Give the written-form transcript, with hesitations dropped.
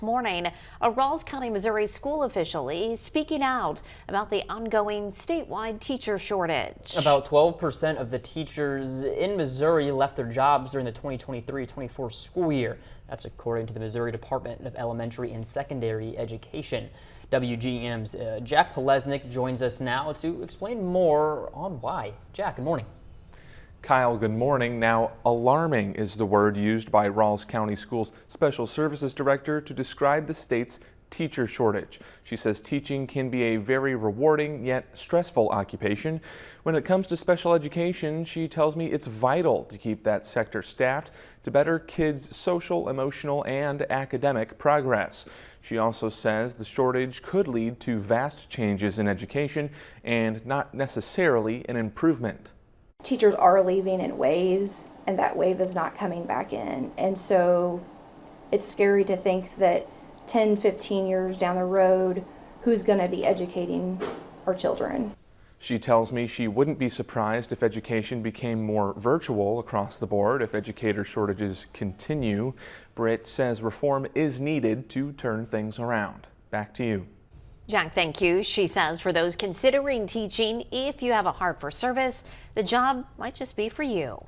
Morning, a Ralls County, Missouri school official is speaking out about the ongoing statewide teacher shortage. About 12% of the teachers in Missouri left their jobs during the 2023-24 school year. That's according to the Missouri Department of Elementary and Secondary Education. WGM's Jack Polesnik joins us now to explain more on why. Jack, good morning. Kyle, good morning. Now, alarming is the word used by Ralls County Schools Special Services Director to describe the state's teacher shortage. She says teaching can be a very rewarding yet stressful occupation. When it comes to special education, she tells me it's vital to keep that sector staffed to better kids' social, emotional, and academic progress. She also says the shortage could lead to vast changes in education and not necessarily an improvement. Teachers are leaving in waves, and that wave is not coming back in. And so it's scary to think that 10, 15 years down the road, who's going to be educating our children? She tells me she wouldn't be surprised if education became more virtual across the board if educator shortages continue. Britt says reform is needed to turn things around. Back to you. Jack, thank you. She says for those considering teaching, if you have a heart for service, the job might just be for you.